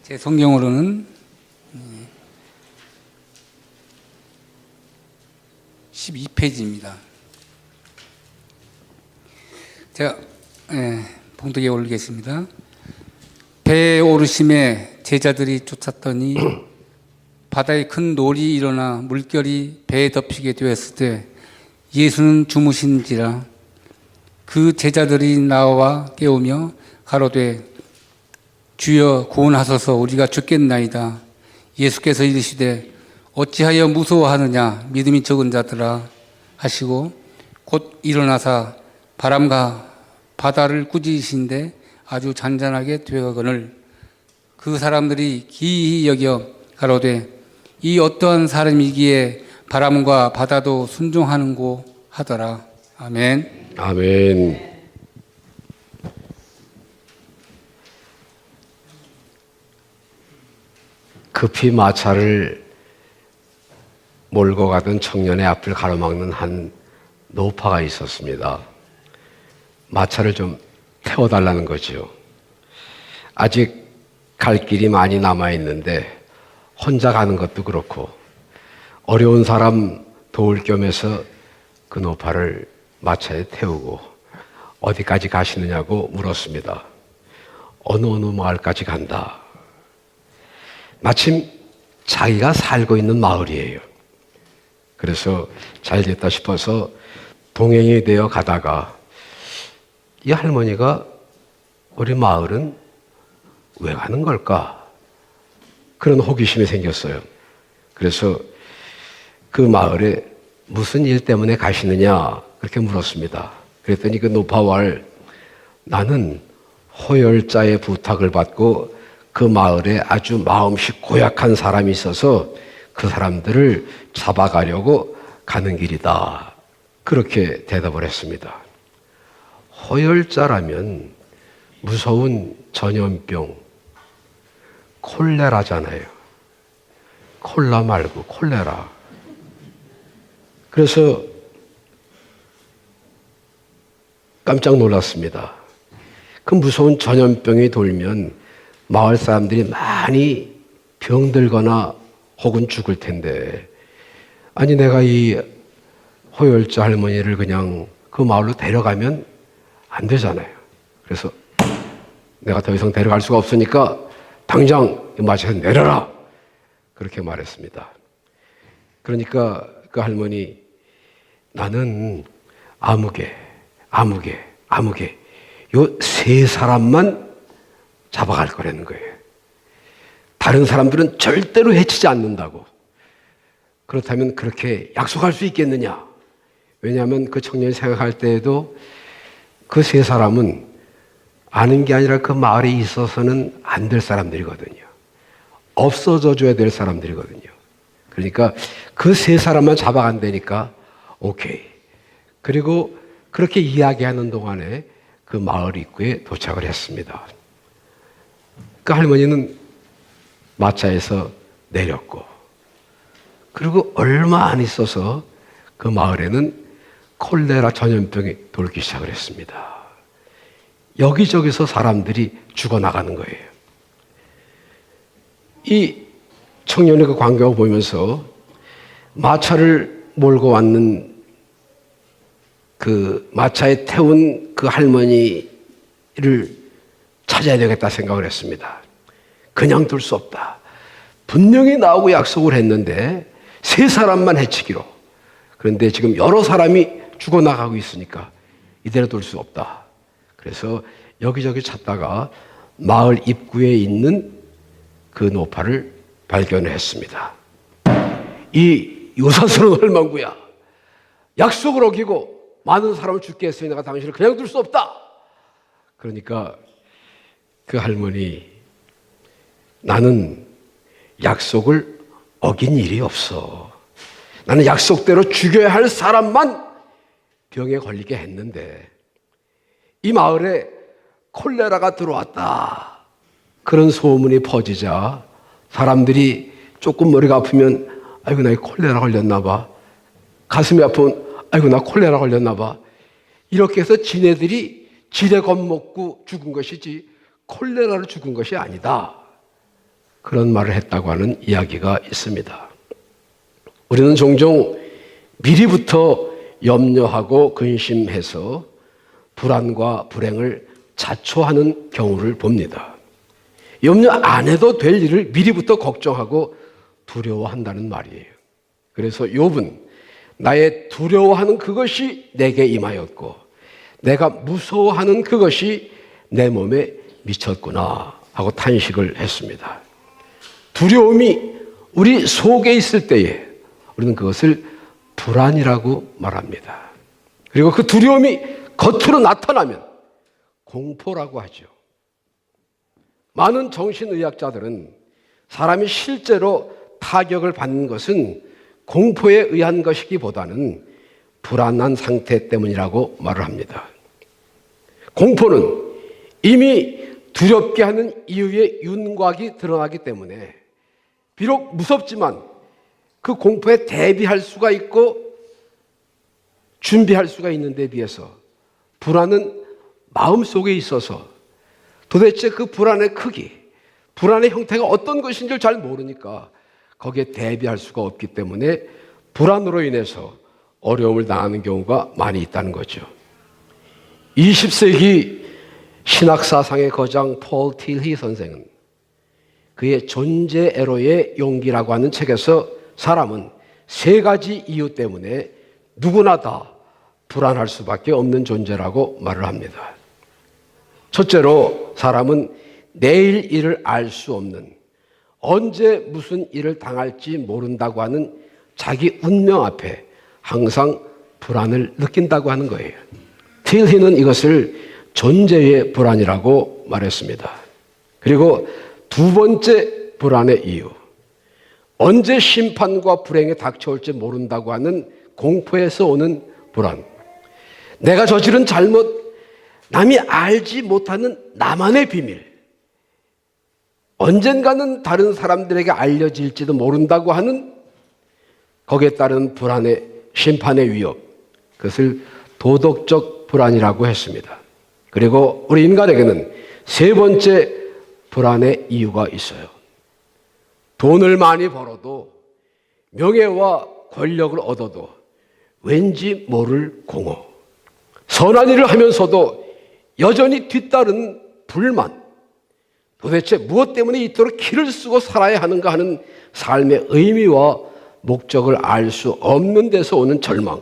제 성경으로는 12페이지입니다. 제가 봉독에 올리겠습니다. 배에 오르심에 제자들이 쫓았더니 바다에 큰 놀이 일어나 물결이 배에 덮이게 되었을 때 예수는 주무신지라. 그 제자들이 나와 깨우며 가로되 주여 구원하소서, 우리가 죽겠나이다. 예수께서 이르시되 어찌하여 무서워하느냐, 믿음이 적은 자들아 하시고 곧 일어나사 바람과 바다를 꾸짖으신데 아주 잔잔하게 되어가거늘 그 사람들이 기이히 여겨 가로되 이 어떠한 사람이기에 바람과 바다도 순종하는고 하더라. 아멘. 아멘. 급히 마차를 몰고 가던 청년의 앞을 가로막는 한 노파가 있었습니다. 마차를 좀 태워달라는 거죠. 아직 갈 길이 많이 남아있는데 혼자 가는 것도 그렇고 어려운 사람 도울 겸해서 그 노파를 마차에 태우고 어디까지 가시느냐고 물었습니다. 어느 마을까지 간다. 마침 자기가 살고 있는 마을이에요. 그래서 잘 됐다 싶어서 동행이 되어 가다가 이 할머니가 우리 마을은 왜 가는 걸까? 그런 호기심이 생겼어요. 그래서 그 마을에 무슨 일 때문에 가시느냐 그렇게 물었습니다. 그랬더니 그 노파왈, 나는 호열자의 부탁을 받고 그 마을에 아주 마음씨 고약한 사람이 있어서 그 사람들을 잡아가려고 가는 길이다. 그렇게 대답을 했습니다. 호열자라면 무서운 전염병, 콜레라잖아요. 콜라 말고 콜레라. 그래서 깜짝 놀랐습니다. 그 무서운 전염병이 돌면 마을 사람들이 많이 병들거나 혹은 죽을 텐데, 아니 내가 이 호열자 할머니를 그냥 그 마을로 데려가면 안 되잖아요. 그래서 내가 더 이상 데려갈 수가 없으니까 당장 이 마차에서 내려라, 그렇게 말했습니다. 그러니까 그 할머니, 나는 아무개 요 세 사람만 잡아갈 거라는 거예요. 다른 사람들은 절대로 해치지 않는다고. 그렇다면 그렇게 약속할 수 있겠느냐? 왜냐하면 그 청년이 생각할 때에도 그 세 사람은 아는 게 아니라 그 마을에 있어서는 안 될 사람들이거든요. 없어져 줘야 될 사람들이거든요. 그러니까 그 세 사람만 잡아간다니까 오케이. 그리고 그렇게 이야기하는 동안에 그 마을 입구에 도착을 했습니다. 그 할머니는 마차에서 내렸고, 그리고 얼마 안 있어서 그 마을에는 콜레라 전염병이 돌기 시작을 했습니다. 여기저기서 사람들이 죽어나가는 거예요. 이 청년의 그 광경을 보면서 마차를 몰고 왔는 그 마차에 태운 그 할머니를 찾아야 되겠다 생각을 했습니다. 그냥 둘 수 없다. 분명히 나하고 약속을 했는데 세 사람만 해치기로. 그런데 지금 여러 사람이 죽어나가고 있으니까 이대로 둘 수 없다. 그래서 여기저기 찾다가 마을 입구에 있는 그 노파를 발견했습니다. 이 요사스러운 할망구야, 약속을 어기고 많은 사람을 죽게 했으니 내가 당신을 그냥 둘 수 없다. 그러니까 그 할머니, 나는 약속을 어긴 일이 없어. 나는 약속대로 죽여야 할 사람만 병에 걸리게 했는데 이 마을에 콜레라가 들어왔다, 그런 소문이 퍼지자 사람들이 조금 머리가 아프면 아이고 나 콜레라 걸렸나 봐, 가슴이 아프면 아이고 나 콜레라 걸렸나 봐, 이렇게 해서 지네들이 지레 겁먹고 죽은 것이지 콜레라로 죽은 것이 아니다. 그런 말을 했다고 하는 이야기가 있습니다. 우리는 종종 미리부터 염려하고 근심해서 불안과 불행을 자초하는 경우를 봅니다. 염려 안 해도 될 일을 미리부터 걱정하고 두려워한다는 말이에요. 그래서 욥은 나의 두려워하는 그것이 내게 임하였고 내가 무서워하는 그것이 내 몸에 미쳤구나 하고 탄식을 했습니다. 두려움이 우리 속에 있을 때에 우리는 그것을 불안이라고 말합니다. 그리고 그 두려움이 겉으로 나타나면 공포라고 하죠. 많은 정신의학자들은 사람이 실제로 타격을 받는 것은 공포에 의한 것이기보다는 불안한 상태 때문이라고 말을 합니다. 공포는 이미 두렵게 하는 이유의 윤곽이 드러나기 때문에 비록 무섭지만 그 공포에 대비할 수가 있고 준비할 수가 있는 데 비해서 불안은 마음속에 있어서 도대체 그 불안의 크기, 불안의 형태가 어떤 것인지를 잘 모르니까 거기에 대비할 수가 없기 때문에 불안으로 인해서 어려움을 당하는 경우가 많이 있다는 거죠. 20세기 신학사상의 거장 폴 틸히 선생은 그의 존재애로의 용기라고 하는 책에서 사람은 3가지 이유 때문에 누구나 다 불안할 수밖에 없는 존재라고 말을 합니다. 첫째로 사람은 내일 일을 알 수 없는, 언제 무슨 일을 당할지 모른다고 하는 자기 운명 앞에 항상 불안을 느낀다고 하는 거예요. 틸히는 이것을 존재의 불안이라고 말했습니다. 그리고 2번째 불안의 이유, 언제 심판과 불행이 닥쳐올지 모른다고 하는 공포에서 오는 불안. 내가 저지른 잘못, 남이 알지 못하는 나만의 비밀, 언젠가는 다른 사람들에게 알려질지도 모른다고 하는 거기에 따른 불안의 심판의 위협, 그것을 도덕적 불안이라고 했습니다. 그리고 우리 인간에게는 3번째 불안의 이유가 있어요. 돈을 많이 벌어도 명예와 권력을 얻어도 왠지 모를 공허, 선한 일을 하면서도 여전히 뒤따르는 불만, 도대체 무엇 때문에 이토록 기를 쓰고 살아야 하는가 하는 삶의 의미와 목적을 알 수 없는 데서 오는 절망,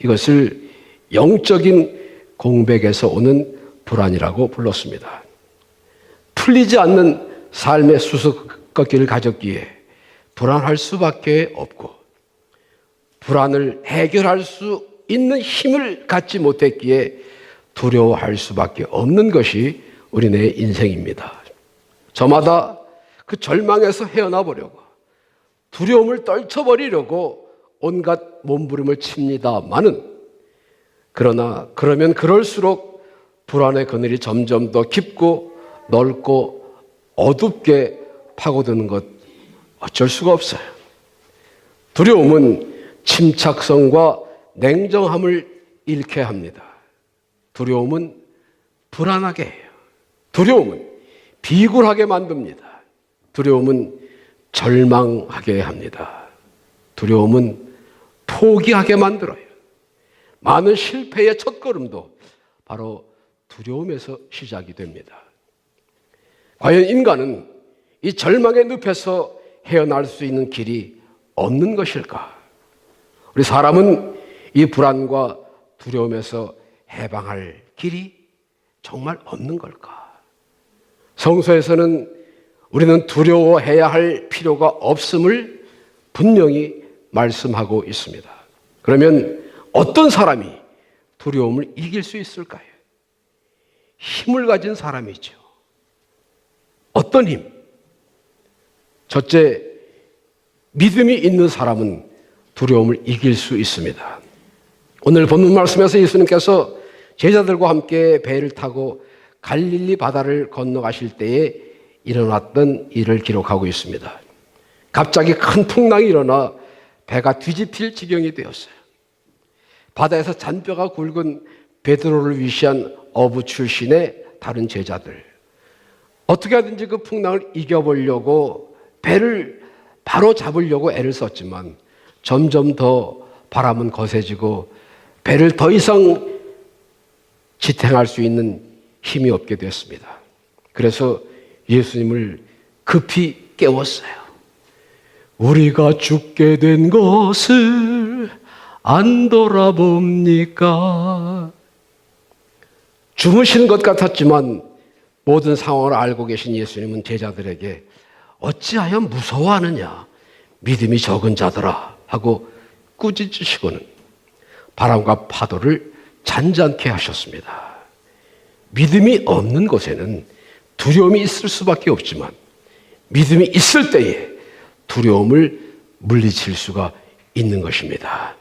이것을 영적인 공백에서 오는 불안이라고 불렀습니다. 풀리지 않는 삶의 수수께끼를 가졌기에 불안할 수밖에 없고, 불안을 해결할 수 있는 힘을 갖지 못했기에 두려워할 수밖에 없는 것이 우리네 인생입니다. 저마다 그 절망에서 헤어나 보려고, 두려움을 떨쳐버리려고 온갖 몸부림을 칩니다마는, 그러나 그러면 그럴수록 불안의 그늘이 점점 더 깊고 넓고 어둡게 파고드는 것 어쩔 수가 없어요. 두려움은 침착성과 냉정함을 잃게 합니다. 두려움은 불안하게 해요. 두려움은 비굴하게 만듭니다. 두려움은 절망하게 합니다. 두려움은 포기하게 만들어요. 많은 실패의 첫걸음도 바로 두려움에서 시작이 됩니다. 과연 인간은 이 절망의 늪에서 헤어날 수 있는 길이 없는 것일까? 우리 사람은 이 불안과 두려움에서 해방할 길이 정말 없는 걸까? 성서에서는 우리는 두려워해야 할 필요가 없음을 분명히 말씀하고 있습니다. 그러면 어떤 사람이 두려움을 이길 수 있을까요? 힘을 가진 사람이죠. 어떤 힘? 첫째, 믿음이 있는 사람은 두려움을 이길 수 있습니다. 오늘 본문 말씀에서 예수님께서 제자들과 함께 배를 타고 갈릴리 바다를 건너가실 때에 일어났던 일을 기록하고 있습니다. 갑자기 큰 풍랑이 일어나 배가 뒤집힐 지경이 되었어요. 바다에서 잔뼈가 굵은 베드로를 위시한 어부 출신의 다른 제자들, 어떻게 하든지 그 풍랑을 이겨보려고 배를 바로 잡으려고 애를 썼지만 점점 더 바람은 거세지고 배를 더 이상 지탱할 수 있는 힘이 없게 됐습니다. 그래서 예수님을 급히 깨웠어요. 우리가 죽게 된 것을 안 돌아봅니까? 주무시는 것 같았지만 모든 상황을 알고 계신 예수님은 제자들에게 어찌하여 무서워하느냐, 믿음이 적은 자들아 하고 꾸짖으시고는 바람과 파도를 잔잔케 하셨습니다. 믿음이 없는 곳에는 두려움이 있을 수밖에 없지만 믿음이 있을 때에 두려움을 물리칠 수가 있는 것입니다.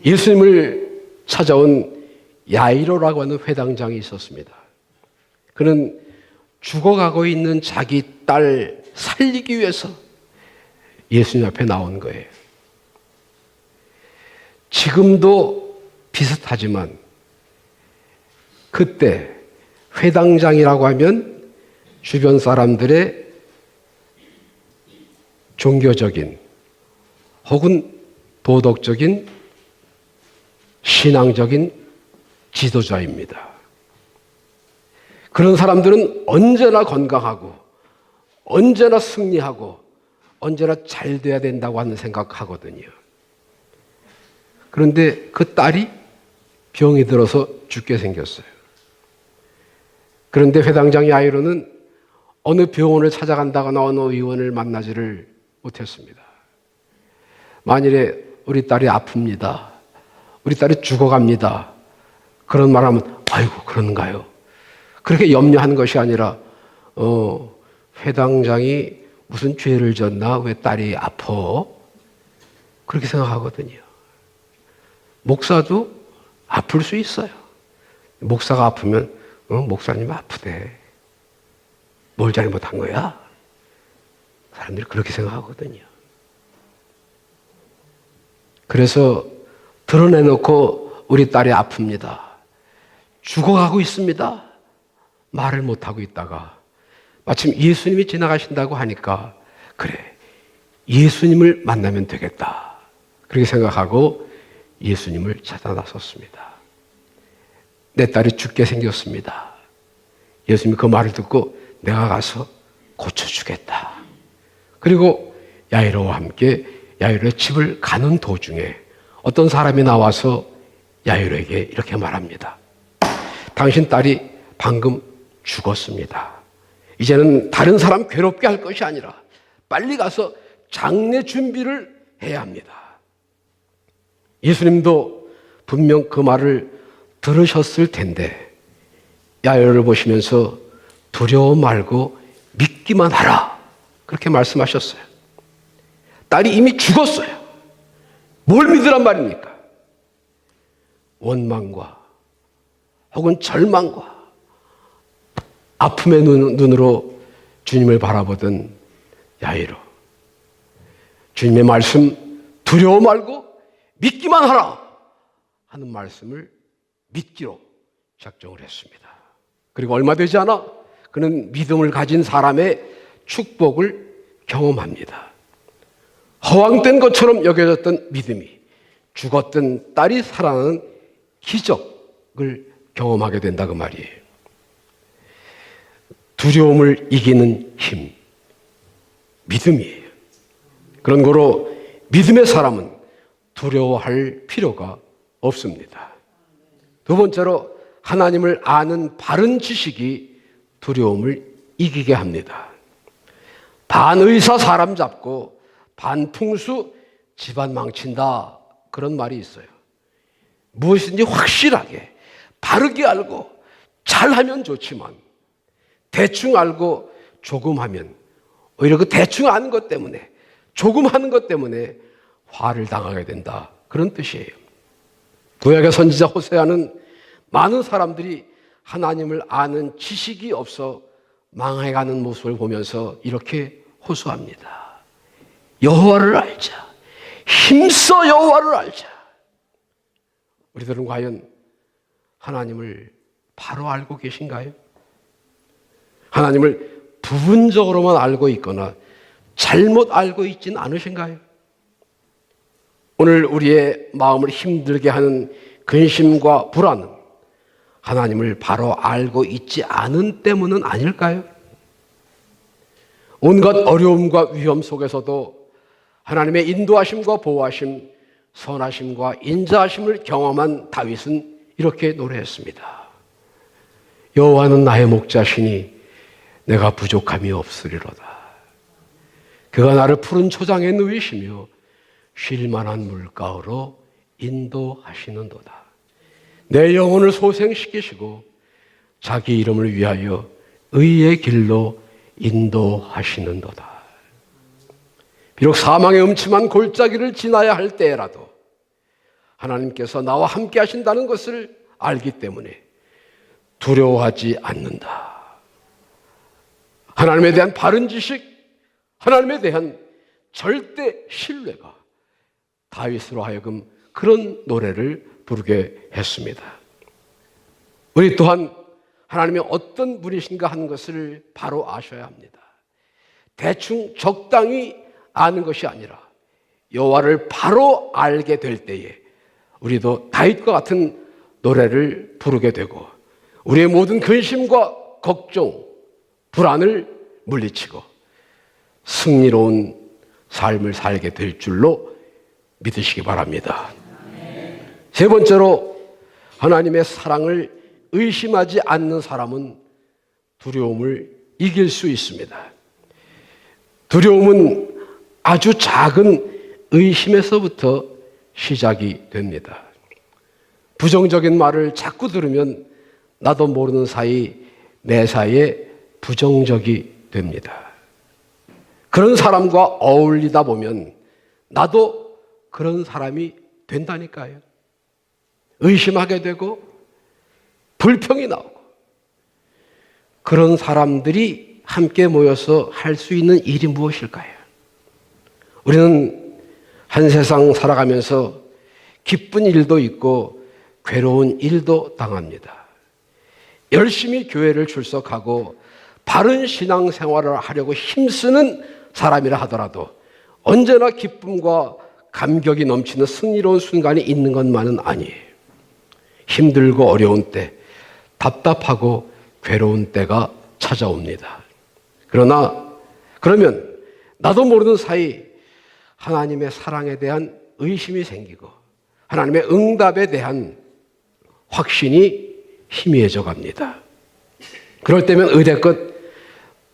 예수님을 찾아온 야이로라고 하는 회당장이 있었습니다. 그는 죽어가고 있는 자기 딸 살리기 위해서 예수님 앞에 나온 거예요. 지금도 비슷하지만 그때 회당장이라고 하면 주변 사람들의 종교적인 혹은 도덕적인 신앙적인 지도자입니다. 그런 사람들은 언제나 건강하고 언제나 승리하고 언제나 잘 돼야 된다고 하는 생각하거든요. 그런데 그 딸이 병이 들어서 죽게 생겼어요. 그런데 회당장 야이로는 어느 병원을 찾아간다거나 어느 의원을 만나지를 못했습니다. 만일에 우리 딸이 아픕니다, 우리 딸이 죽어갑니다, 그런 말하면 아이고 그런가요? 그렇게 염려하는 것이 아니라 회당장이 무슨 죄를 졌나? 왜 딸이 아파? 그렇게 생각하거든요. 목사도 아플 수 있어요. 목사가 아프면 목사님 아프대. 뭘 잘못한 거야? 사람들이 그렇게 생각하거든요. 그래서 드러내놓고 우리 딸이 아픕니다, 죽어가고 있습니다, 말을 못하고 있다가 마침 예수님이 지나가신다고 하니까 그래, 예수님을 만나면 되겠다, 그렇게 생각하고 예수님을 찾아 나섰습니다. 내 딸이 죽게 생겼습니다. 예수님이 그 말을 듣고 내가 가서 고쳐주겠다. 그리고 야이로와 함께 야이로의 집을 가는 도중에 어떤 사람이 나와서 야이로에게 이렇게 말합니다. 당신 딸이 방금 죽었습니다. 이제는 다른 사람 괴롭게 할 것이 아니라 빨리 가서 장례 준비를 해야 합니다. 예수님도 분명 그 말을 들으셨을 텐데 야이로를 보시면서 두려워 말고 믿기만 하라, 그렇게 말씀하셨어요. 딸이 이미 죽었어요. 뭘 믿으란 말입니까? 원망과 혹은 절망과 아픔의 눈으로 주님을 바라보던 야이로, 주님의 말씀 두려워 말고 믿기만 하라 하는 말씀을 믿기로 작정을 했습니다. 그리고 얼마 되지 않아 그는 믿음을 가진 사람의 축복을 경험합니다. 허황된 것처럼 여겨졌던 믿음이 죽었던 딸이 살아나는 기적을 경험하게 된다, 그 말이에요. 두려움을 이기는 힘, 믿음이에요. 그런 거로 믿음의 사람은 두려워할 필요가 없습니다. 두 번째로 하나님을 아는 바른 지식이 두려움을 이기게 합니다. 반의사 사람 잡고 반풍수 집안 망친다, 그런 말이 있어요. 무엇인지 확실하게 바르게 알고 잘하면 좋지만 대충 알고 조금 하면 오히려 그 대충 아는 것 때문에, 조금 하는 것 때문에 화를 당하게 된다, 그런 뜻이에요. 구약의 선지자 호세아는 많은 사람들이 하나님을 아는 지식이 없어 망해가는 모습을 보면서 이렇게 호소합니다. 여호와를 알자, 힘써 여호와를 알자. 우리들은 과연 하나님을 바로 알고 계신가요? 하나님을 부분적으로만 알고 있거나 잘못 알고 있지는 않으신가요? 오늘 우리의 마음을 힘들게 하는 근심과 불안은 하나님을 바로 알고 있지 않은 때문은 아닐까요? 온갖 어려움과 위험 속에서도 하나님의 인도하심과 보호하심, 선하심과 인자하심을 경험한 다윗은 이렇게 노래했습니다. 여호와는 나의 목자시니 내가 부족함이 없으리로다. 그가 나를 푸른 초장에 누이시며 쉴 만한 물가로 인도하시는도다. 내 영혼을 소생시키시고 자기 이름을 위하여 의의 길로 인도하시는도다. 비록 사망의 음침한 골짜기를 지나야 할 때라도 하나님께서 나와 함께 하신다는 것을 알기 때문에 두려워하지 않는다. 하나님에 대한 바른 지식, 하나님에 대한 절대 신뢰가 다윗으로 하여금 그런 노래를 부르게 했습니다. 우리 또한 하나님이 어떤 분이신가 하는 것을 바로 아셔야 합니다. 대충 적당히 아는 것이 아니라 여호와를 바로 알게 될 때에 우리도 다윗과 같은 노래를 부르게 되고 우리의 모든 근심과 걱정, 불안을 물리치고 승리로운 삶을 살게 될 줄로 믿으시기 바랍니다. 세 번째로 하나님의 사랑을 의심하지 않는 사람은 두려움을 이길 수 있습니다. 두려움은 아주 작은 의심에서부터 시작이 됩니다. 부정적인 말을 자꾸 들으면 나도 모르는 사이 내 사이에 부정적이 됩니다. 그런 사람과 어울리다 보면 나도 그런 사람이 된다니까요. 의심하게 되고 불평이 나오고 그런 사람들이 함께 모여서 할 수 있는 일이 무엇일까요? 우리는 한 세상 살아가면서 기쁜 일도 있고 괴로운 일도 당합니다. 열심히 교회를 출석하고 바른 신앙생활을 하려고 힘쓰는 사람이라 하더라도 언제나 기쁨과 감격이 넘치는 승리로운 순간이 있는 것만은 아니에요. 힘들고 어려운 때, 답답하고 괴로운 때가 찾아옵니다. 그러면 나도 모르는 사이 하나님의 사랑에 대한 의심이 생기고 하나님의 응답에 대한 확신이 희미해져 갑니다. 그럴 때면 의대껏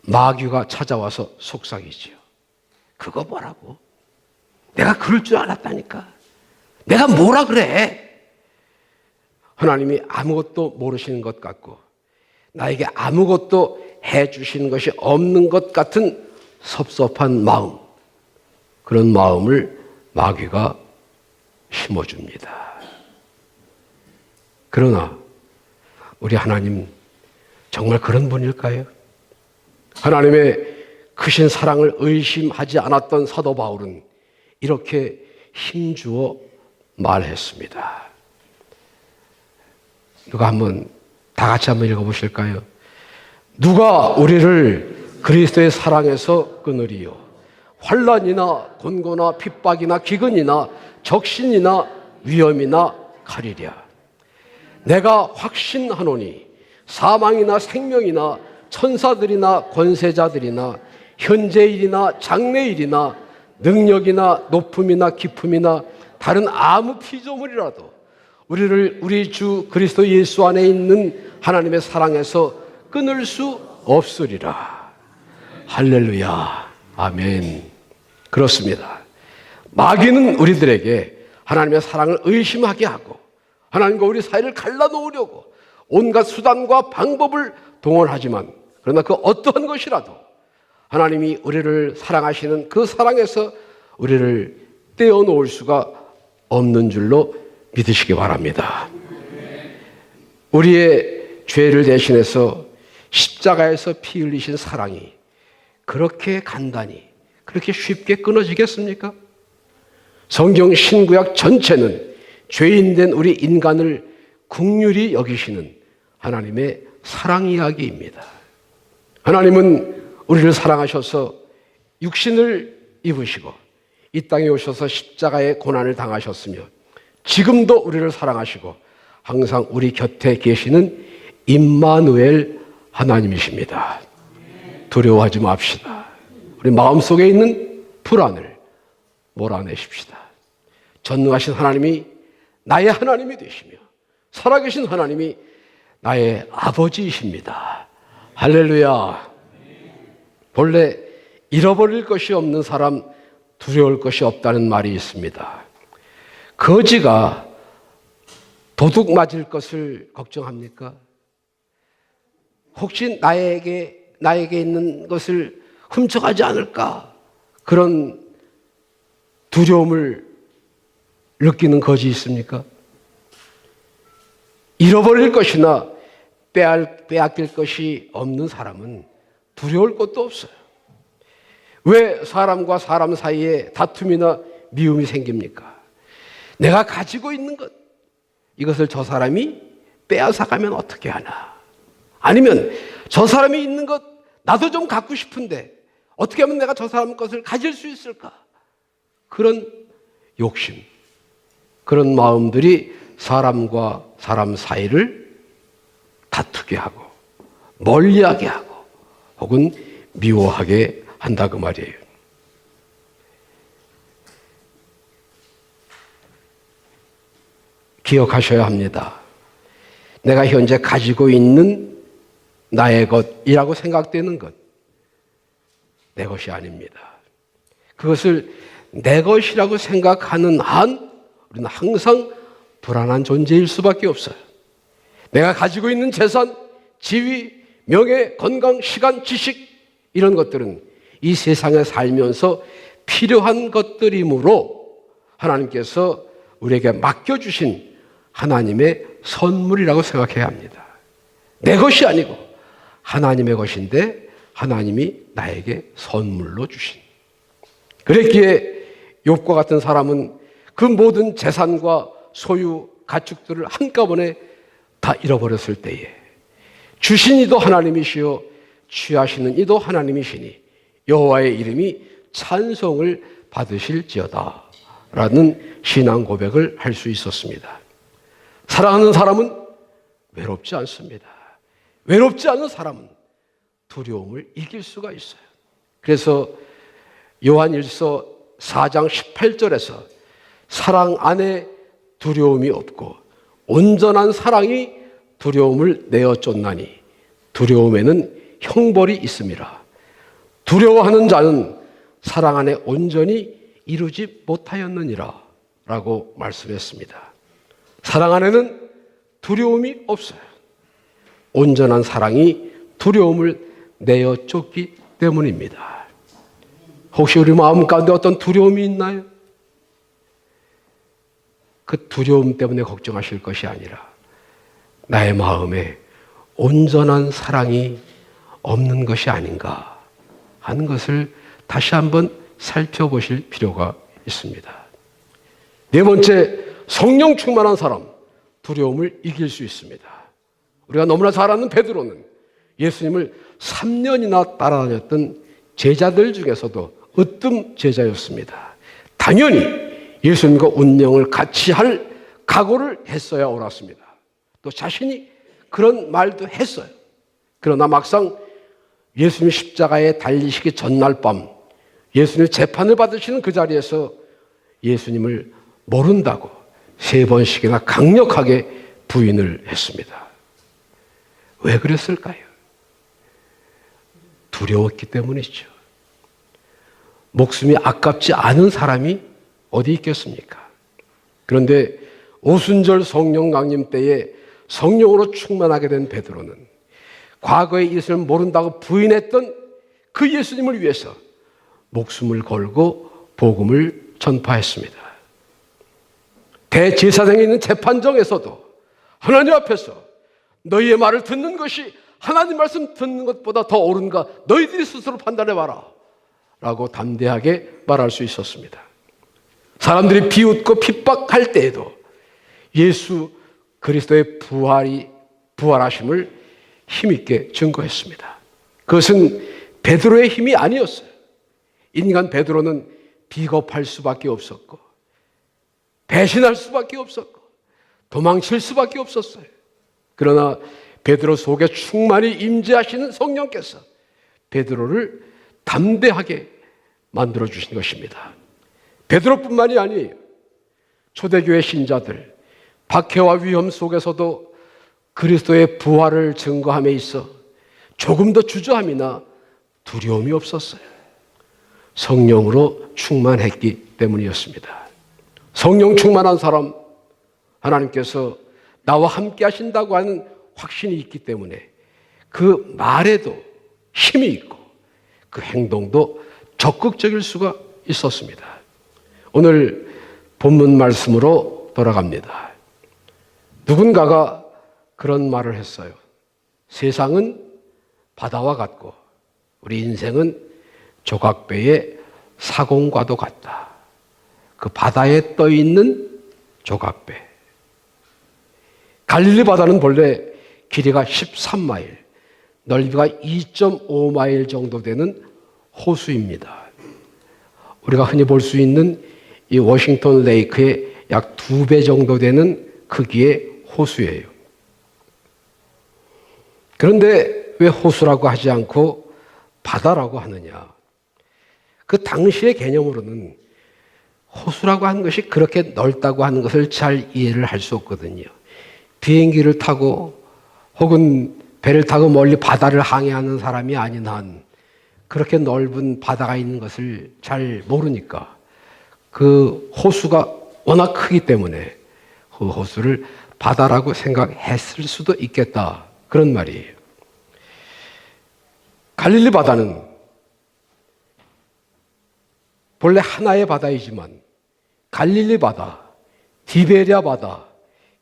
마귀가 찾아와서 속삭이지요. 그거 뭐라고? 내가 그럴 줄 알았다니까. 내가 뭐라 그래? 하나님이 아무것도 모르시는 것 같고 나에게 아무것도 해주시는 것이 없는 것 같은 섭섭한 마음, 그런 마음을 마귀가 심어줍니다. 그러나 우리 하나님 정말 그런 분일까요? 하나님의 크신 사랑을 의심하지 않았던 사도 바울은 이렇게 힘주어 말했습니다. 누가 다 같이 한번 읽어보실까요? 누가 우리를 그리스도의 사랑에서 끊으리요? 환난이나 곤고나 핍박이나 기근이나 적신이나 위험이나 칼이랴. 내가 확신하노니 사망이나 생명이나 천사들이나 권세자들이나 현재일이나 장래일이나 능력이나 높음이나 깊음이나 다른 아무 피조물이라도 우리를 우리 주 그리스도 예수 안에 있는 하나님의 사랑에서 끊을 수 없으리라. 할렐루야. 아멘. 그렇습니다. 마귀는 우리들에게 하나님의 사랑을 의심하게 하고 하나님과 우리 사이를 갈라놓으려고 온갖 수단과 방법을 동원하지만 그러나 그 어떠한 것이라도 하나님이 우리를 사랑하시는 그 사랑에서 우리를 떼어놓을 수가 없는 줄로 믿으시기 바랍니다. 우리의 죄를 대신해서 십자가에서 피 흘리신 사랑이 그렇게 간단히 그렇게 쉽게 끊어지겠습니까? 성경 신구약 전체는 죄인된 우리 인간을 긍휼히 여기시는 하나님의 사랑 이야기입니다. 하나님은 우리를 사랑하셔서 육신을 입으시고 이 땅에 오셔서 십자가의 고난을 당하셨으며 지금도 우리를 사랑하시고 항상 우리 곁에 계시는 임마누엘 하나님이십니다. 두려워하지 맙시다. 우리 마음속에 있는 불안을 몰아내십시다. 전능하신 하나님이 나의 하나님이 되시며 살아계신 하나님이 나의 아버지이십니다. 할렐루야. 본래 잃어버릴 것이 없는 사람 두려울 것이 없다는 말이 있습니다. 거지가 도둑 맞을 것을 걱정합니까? 혹시 나에게 있는 것을 훔쳐가지 않을까? 그런 두려움을 느끼는 거지 있습니까? 잃어버릴 것이나 빼앗길 것이 없는 사람은 두려울 것도 없어요. 왜 사람과 사람 사이에 다툼이나 미움이 생깁니까? 내가 가지고 있는 것, 이것을 저 사람이 빼앗아가면 어떻게 하나? 아니면 저 사람이 있는 것 나도 좀 갖고 싶은데 어떻게 하면 내가 저 사람 것을 가질 수 있을까? 그런 욕심, 그런 마음들이 사람과 사람 사이를 다투게 하고 멀리하게 하고 혹은 미워하게 한다 그 말이에요. 기억하셔야 합니다. 내가 현재 가지고 있는 나의 것이라고 생각되는 것, 내 것이 아닙니다. 그것을 내 것이라고 생각하는 한 우리는 항상 불안한 존재일 수밖에 없어요. 내가 가지고 있는 재산, 지위, 명예, 건강, 시간, 지식 이런 것들은 이 세상에 살면서 필요한 것들이므로 하나님께서 우리에게 맡겨주신 하나님의 선물이라고 생각해야 합니다. 내 것이 아니고 하나님의 것인데 하나님이 나에게 선물로 주신. 그랬기에 욥과 같은 사람은 그 모든 재산과 소유, 가축들을 한꺼번에 다 잃어버렸을 때에 주신 이도 하나님이시요 취하시는 이도 하나님이시니 여호와의 이름이 찬송을 받으실지어다 라는 신앙 고백을 할 수 있었습니다. 사랑하는 사람은 외롭지 않습니다. 외롭지 않은 사람은 두려움을 이길 수가 있어요. 그래서 요한일서 4장 18절에서 사랑 안에 두려움이 없고 온전한 사랑이 두려움을 내어 쫓나니 두려움에는 형벌이 있음이라. 두려워하는 자는 사랑 안에 온전히 이루지 못하였느니라 라고 말씀했습니다. 사랑 안에는 두려움이 없어요. 온전한 사랑이 두려움을 내어 쫓기 때문입니다. 혹시 우리 마음 가운데 어떤 두려움이 있나요? 그 두려움 때문에 걱정하실 것이 아니라 나의 마음에 온전한 사랑이 없는 것이 아닌가 하는 것을 다시 한번 살펴보실 필요가 있습니다. 네 번째, 성령 충만한 사람, 두려움을 이길 수 있습니다. 우리가 너무나 잘 아는 베드로는 예수님을 3년이나 따라다녔던 제자들 중에서도 으뜸 제자였습니다. 당연히 예수님과 운명을 같이 할 각오를 했어야 옳았습니다. 또 자신이 그런 말도 했어요. 그러나 막상 예수님 십자가에 달리시기 전날 밤 예수님 재판을 받으시는 그 자리에서 예수님을 모른다고 3번씩이나 강력하게 부인을 했습니다. 왜 그랬을까요? 두려웠기 때문이죠. 목숨이 아깝지 않은 사람이 어디 있겠습니까? 그런데 오순절 성령 강림 때에 성령으로 충만하게 된 베드로는 과거에 예수님을 모른다고 부인했던 그 예수님을 위해서 목숨을 걸고 복음을 전파했습니다. 대제사장에 있는 재판정에서도 하나님 앞에서 너희의 말을 듣는 것이 하나님 말씀 듣는 것보다 더 옳은가 너희들이 스스로 판단해봐라 라고 담대하게 말할 수 있었습니다. 사람들이 비웃고 핍박할 때에도 예수 그리스도의 부활하심을 힘있게 증거했습니다. 그것은 베드로의 힘이 아니었어요. 인간 베드로는 비겁할 수밖에 없었고, 배신할 수밖에 없었고, 도망칠 수밖에 없었어요. 그러나 베드로 속에 충만히 임재하시는 성령께서 베드로를 담대하게 만들어 주신 것입니다. 베드로뿐만이 아니에요. 초대교회 신자들, 박해와 위험 속에서도 그리스도의 부활을 증거함에 있어 조금 더 주저함이나 두려움이 없었어요. 성령으로 충만했기 때문이었습니다. 성령 충만한 사람, 하나님께서 나와 함께 하신다고 하는 확신이 있기 때문에 그 말에도 힘이 있고 그 행동도 적극적일 수가 있었습니다. 오늘 본문 말씀으로 돌아갑니다. 누군가가 그런 말을 했어요. 세상은 바다와 같고 우리 인생은 조각배의 사공과도 같다. 그 바다에 떠 있는 조각배. 갈릴리 바다는 본래 길이가 13마일, 넓이가 2.5마일 정도 되는 호수입니다. 우리가 흔히 볼 수 있는 이 워싱턴 레이크의 약 2배 정도 되는 크기의 호수예요. 그런데 왜 호수라고 하지 않고 바다라고 하느냐? 그 당시의 개념으로는 호수라고 하는 것이 그렇게 넓다고 하는 것을 잘 이해를 할 수 없거든요. 비행기를 타고 혹은 배를 타고 멀리 바다를 항해하는 사람이 아닌 한 그렇게 넓은 바다가 있는 것을 잘 모르니까 그 호수가 워낙 크기 때문에 그 호수를 바다라고 생각했을 수도 있겠다. 그런 말이에요. 갈릴리 바다는 본래 하나의 바다이지만 갈릴리 바다, 디베리아 바다,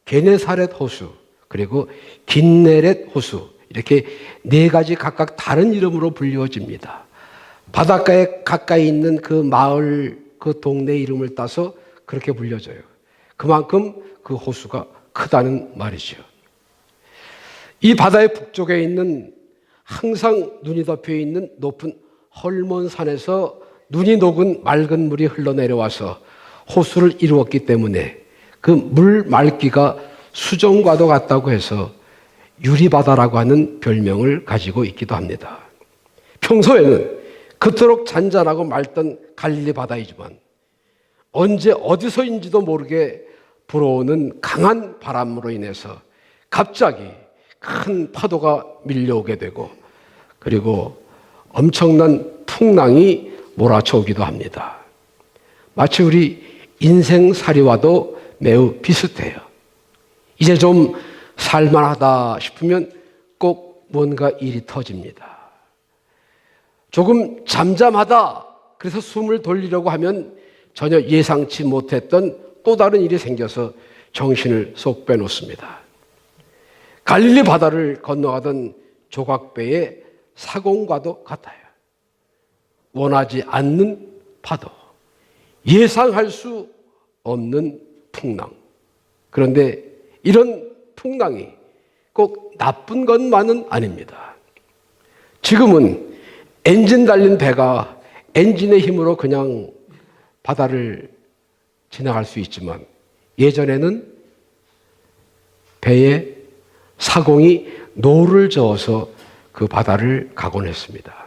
게네사렛 호수, 그리고 긴네렛 호수 이렇게 네 가지 각각 다른 이름으로 불리워집니다. 바닷가에 가까이 있는 그 마을, 그 동네 이름을 따서 그렇게 불려져요. 그만큼 그 호수가 크다는 말이죠. 이 바다의 북쪽에 있는 항상 눈이 덮여 있는 높은 헐몬산에서 눈이 녹은 맑은 물이 흘러내려와서 호수를 이루었기 때문에 그 물 맑기가 수정과도 같다고 해서 유리바다라고 하는 별명을 가지고 있기도 합니다. 평소에는 그토록 잔잔하고 맑던 갈릴리 바다이지만 언제 어디서인지도 모르게 불어오는 강한 바람으로 인해서 갑자기 큰 파도가 밀려오게 되고 그리고 엄청난 풍랑이 몰아쳐오기도 합니다. 마치 우리 인생살이와도 매우 비슷해요. 이제 좀 살만하다 싶으면 꼭 뭔가 일이 터집니다. 조금 잠잠하다 그래서 숨을 돌리려고 하면 전혀 예상치 못했던 또 다른 일이 생겨서 정신을 쏙 빼놓습니다. 갈릴리 바다를 건너가던 조각배의 사공과도 같아요. 원하지 않는 파도, 예상할 수 없는 풍랑. 그런데 이런 풍랑이 꼭 나쁜 것만은 아닙니다. 지금은 엔진 달린 배가 엔진의 힘으로 그냥 바다를 지나갈 수 있지만 예전에는 배에 사공이 노를 저어서 그 바다를 가곤 했습니다.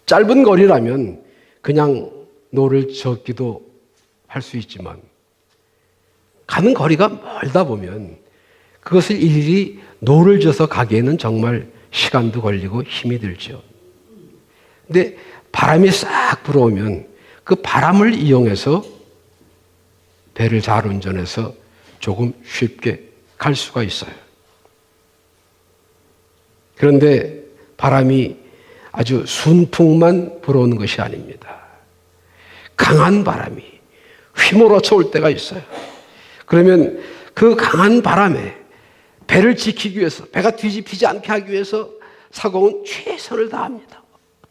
짧은 거리라면 그냥 노를 저기도 할 수 있지만 가는 거리가 멀다 보면 그것을 일일이 노를 져서 가기에는 정말 시간도 걸리고 힘이 들죠. 근데 바람이 싹 불어오면 그 바람을 이용해서 배를 잘 운전해서 조금 쉽게 갈 수가 있어요. 그런데 바람이 아주 순풍만 불어오는 것이 아닙니다. 강한 바람이 휘몰아쳐 올 때가 있어요. 그러면 그 강한 바람에 배를 지키기 위해서, 배가 뒤집히지 않게 하기 위해서 사공은 최선을 다합니다.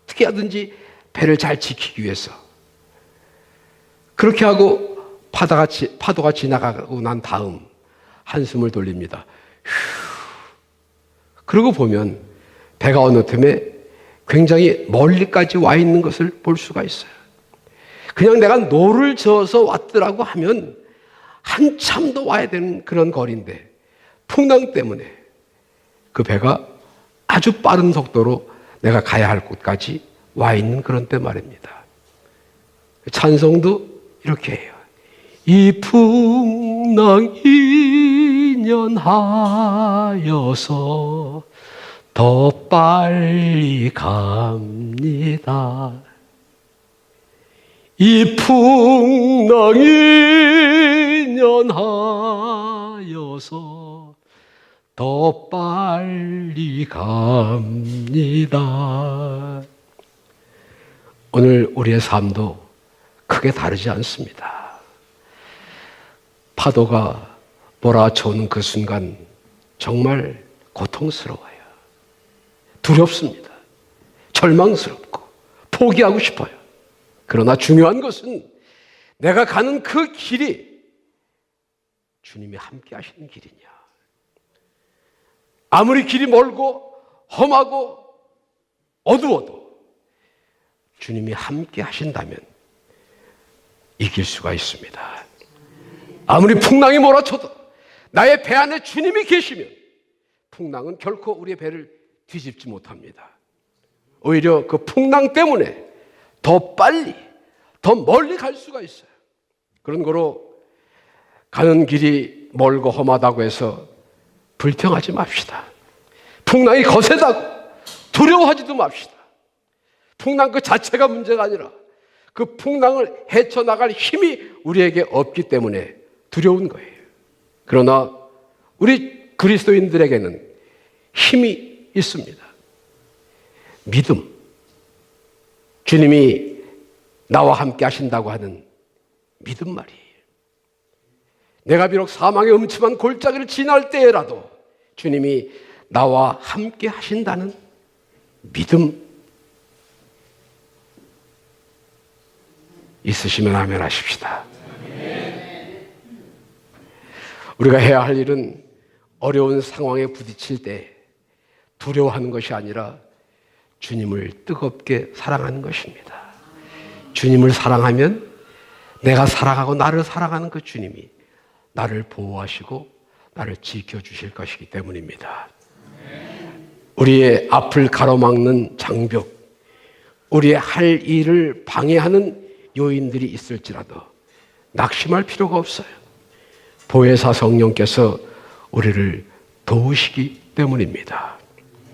어떻게 하든지 배를 잘 지키기 위해서. 그렇게 하고 파도가 지나가고 난 다음 한숨을 돌립니다. 휴. 그러고 보면 배가 어느 틈에 굉장히 멀리까지 와 있는 것을 볼 수가 있어요. 그냥 내가 노를 저어서 왔더라고 하면 한참 더 와야 되는 그런 거리인데 풍랑 때문에 그 배가 아주 빠른 속도로 내가 가야 할 곳까지 와 있는 그런 때 말입니다. 찬송도 이렇게 해요. 이 풍랑 인연하여서 더 빨리 갑니다. 이 풍랑 인연하여서 더 빨리 갑니다. 오늘 우리의 삶도 크게 다르지 않습니다. 파도가 몰아쳐오는 그 순간 정말 고통스러워요. 두렵습니다. 절망스럽고 포기하고 싶어요. 그러나 중요한 것은 내가 가는 그 길이 주님이 함께 하시는 길이냐. 아무리 길이 멀고 험하고 어두워도 주님이 함께 하신다면 이길 수가 있습니다. 아무리 풍랑이 몰아쳐도 나의 배 안에 주님이 계시면 풍랑은 결코 우리의 배를 뒤집지 못합니다. 오히려 그 풍랑 때문에 더 빨리, 더 멀리 갈 수가 있어요. 그런 거로 가는 길이 멀고 험하다고 해서 불평하지 맙시다. 풍랑이 거세다고 두려워하지도 맙시다. 풍랑 그 자체가 문제가 아니라 그 풍랑을 헤쳐나갈 힘이 우리에게 없기 때문에 두려운 거예요. 그러나 우리 그리스도인들에게는 힘이 있습니다. 믿음. 주님이 나와 함께 하신다고 하는 믿음 말이에요. 내가 비록 사망의 음침한 골짜기를 지날 때라도 주님이 나와 함께 하신다는 믿음 있으시면 아멘 하십시다. 우리가 해야 할 일은 어려운 상황에 부딪힐 때 두려워하는 것이 아니라 주님을 뜨겁게 사랑하는 것입니다. 주님을 사랑하면 내가 사랑하고 나를 사랑하는 그 주님이 나를 보호하시고 나를 지켜주실 것이기 때문입니다. 우리의 앞을 가로막는 장벽, 우리의 할 일을 방해하는 요인들이 있을지라도 낙심할 필요가 없어요. 보혜사 성령께서 우리를 도우시기 때문입니다.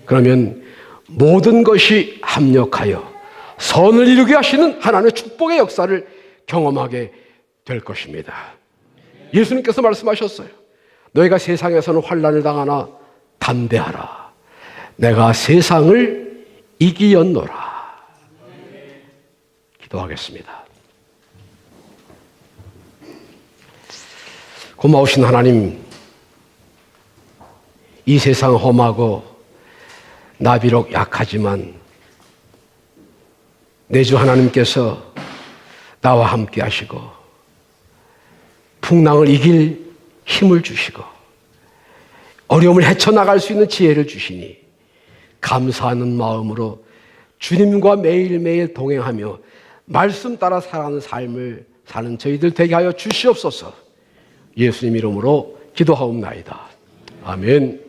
그러면 모든 것이 합력하여 선을 이루게 하시는 하나님의 축복의 역사를 경험하게 될 것입니다. 예수님께서 말씀하셨어요. 너희가 세상에서는 환난을 당하나 담대하라. 내가 세상을 이기었노라. 기도하겠습니다. 고마우신 하나님, 이 세상 험하고 나 비록 약하지만 내 주 하나님께서 나와 함께 하시고 풍랑을 이길 힘을 주시고 어려움을 헤쳐나갈 수 있는 지혜를 주시니 감사하는 마음으로 주님과 매일매일 동행하며 말씀 따라 살아가는 삶을 사는 저희들 되게 하여 주시옵소서. 예수님 이름으로 기도하옵나이다. 아멘.